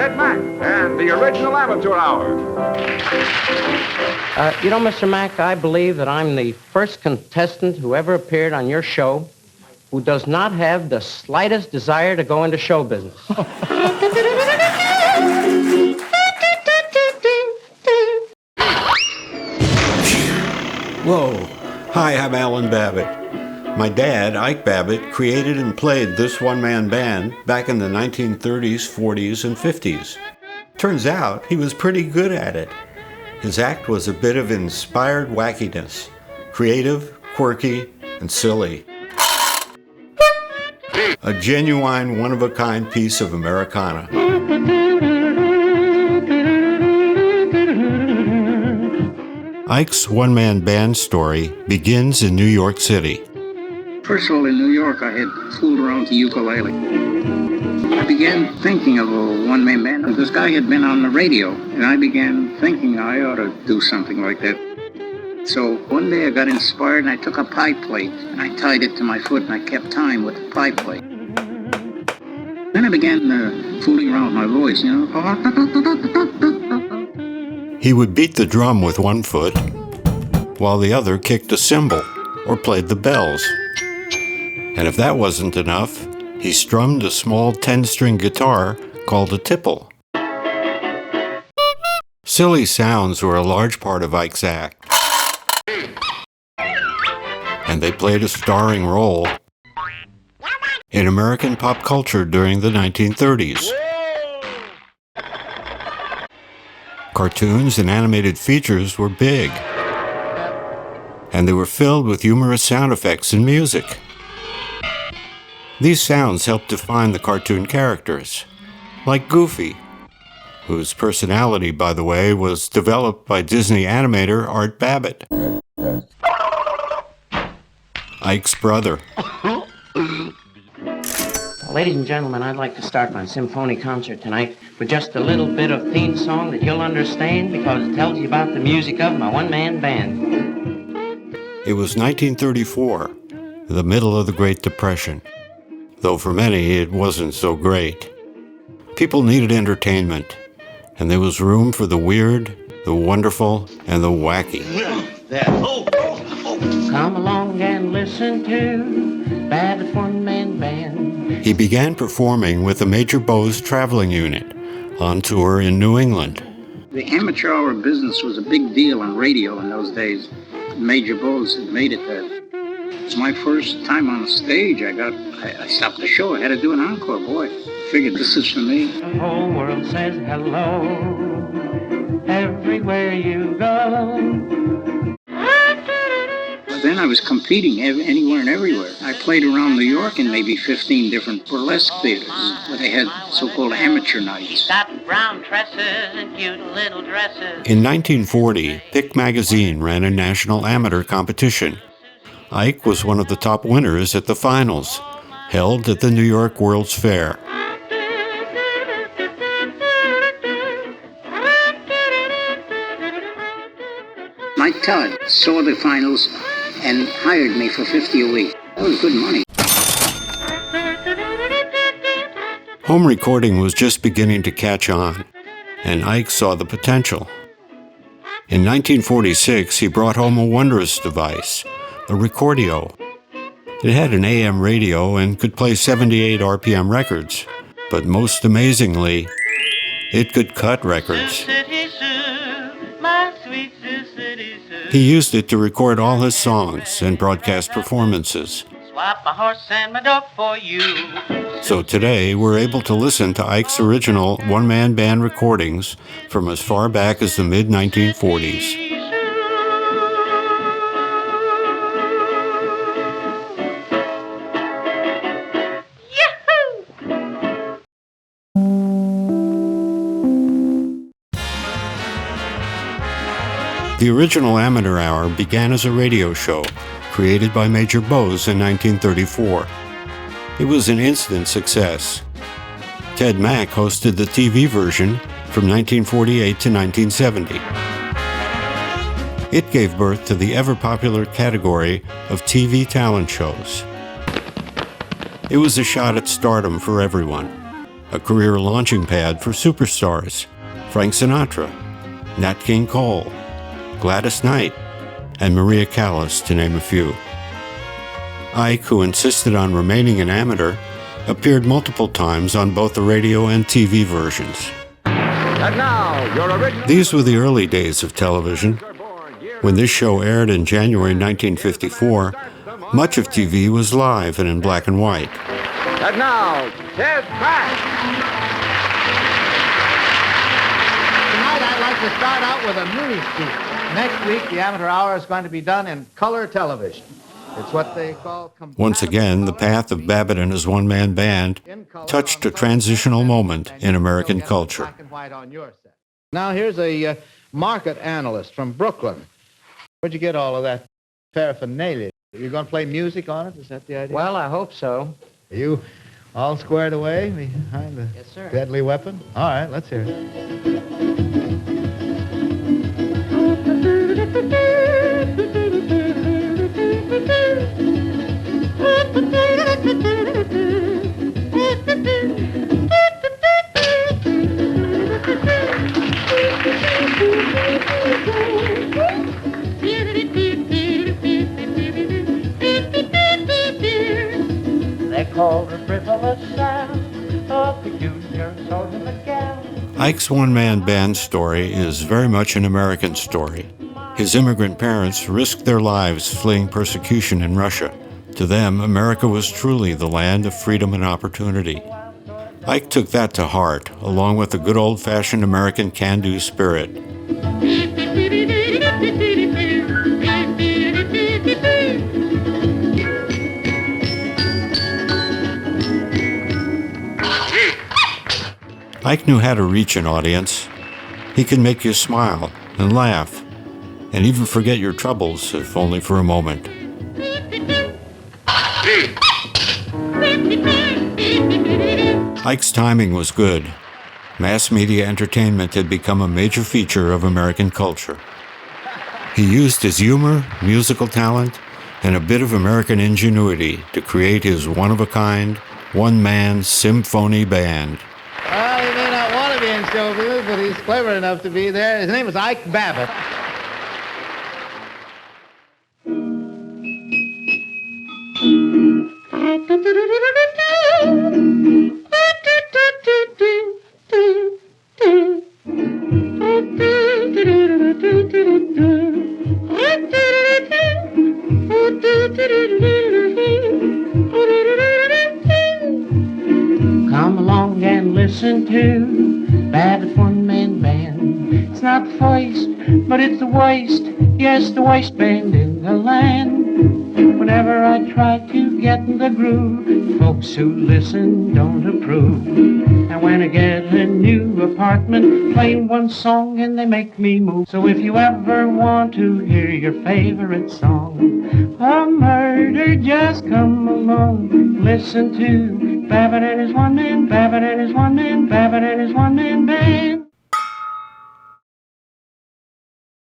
Ted Mack and the original Amateur Hour. Mr. Mack, I believe that I'm the first contestant who ever appeared on your show who does not have the slightest desire to go into show business. Whoa. Hi, I'm Alan Babbitt. My dad, Ike Babbitt, created and played this one-man band back in the 1930s, 40s, and 50s. Turns out he was pretty good at it. His act was a bit of inspired wackiness, creative, quirky, and silly. A genuine, one-of-a-kind piece of Americana. Ike's one-man band story begins in New York City. First of all, in New York, I had fooled around with the ukulele. I began thinking of a one-man band. This guy had been on the radio, and I began thinking I ought to do something like that. So one day I got inspired, and I took a pie plate, and I tied it to my foot, and I kept time with the pie plate. Then I began fooling around with my voice, He would beat the drum with one foot, while the other kicked a cymbal or played the bells. And if that wasn't enough, he strummed a small 10-string guitar called a tipple. Silly sounds were a large part of Ike's act, and they played a starring role in American pop culture during the 1930s. Cartoons and animated features were big, and they were filled with humorous sound effects and music. These sounds helped define the cartoon characters, like Goofy, whose personality, by the way, was developed by Disney animator Ike Babbitt, Ike's brother. Ladies and gentlemen, I'd like to start my symphony concert tonight with just a little bit of theme song that you'll understand because it tells you about the music of my one-man band. It was 1934, the middle of the Great Depression. Though for many, it wasn't so great. People needed entertainment, and there was room for the weird, the wonderful, and the wacky. Come along and listen to Babbitt's one-man band. He began performing with the Major Bowes Traveling Unit on tour in New England. The amateur hour business was a big deal on radio in those days. Major Bowes had made it that. It was my first time on the stage. I stopped the show. I had to do an encore. Boy, I figured this is for me. The whole world says hello everywhere you go. Then I was competing anywhere and everywhere. I played around New York in maybe 15 different burlesque theaters where they had so-called amateur nights. She's got brown tresses and cute little dresses. In 1940, Pick magazine ran a national amateur competition. Ike was one of the top winners at the finals, held at the New York World's Fair. Mike Todd saw the finals and hired me for $50 a week. That was good money. Home recording was just beginning to catch on, and Ike saw the potential. In 1946, he brought home a wondrous device, a recordio. It had an AM radio and could play 78 RPM records, but most amazingly, it could cut records. He used it to record all his songs and broadcast performances. Swap my horse and my dog for you. So today, we're able to listen to Ike's original one-man band recordings from as far back as the mid-1940s. The original Amateur Hour began as a radio show created by Major Bowes in 1934. It was an instant success. Ted Mack hosted the TV version from 1948 to 1970. It gave birth to the ever-popular category of TV talent shows. It was a shot at stardom for everyone, a career launching pad for superstars, Frank Sinatra, Nat King Cole, Gladys Knight, and Maria Callas, to name a few. Ike, who insisted on remaining an amateur, appeared multiple times on both the radio and TV versions. And now, your original... These were the early days of television. When this show aired in January 1954, much of TV was live and in black and white. And now, Ted Mack. Tonight I'd like to start out with a mini scoop. Next week, the amateur hour is going to be done in color television. It's what they call... Once again, the path of Babbitt and his one-man band touched a transitional moment in American culture. Now here's a market analyst from Brooklyn. Where'd you get all of that paraphernalia? You're going to play music on it? Is that the idea? Well, I hope so. Are you all squared away behind the deadly weapon? All right, let's hear it. They call the frivolous sound of peculiar sort of a gal. Ike's one-man band story is very much an American story. His immigrant parents risked their lives fleeing persecution in Russia. To them, America was truly the land of freedom and opportunity. Ike took that to heart, along with the good old-fashioned American can-do spirit. Ike knew how to reach an audience. He could make you smile and laugh, and even forget your troubles, if only for a moment. Ike's timing was good. Mass media entertainment had become a major feature of American culture. He used his humor, musical talent, and a bit of American ingenuity to create his one-of-a-kind, one-man symphony band. Well, he may not want to be in show business, but he's clever enough to be there. His name is Ike Babbitt. Come along and listen to Babbitt's one-man band. It's not the first, but it's the worst. Yes, the worst band in the land. Whenever I try to get in the groove, folks who listen don't approve. And when I get a new apartment, play one song and they make me move. So if you ever want to hear your favorite song, a murder, just come along. Listen to Babbitt and his one-man, Babbitt and his one-man, Babbitt and his one-man band.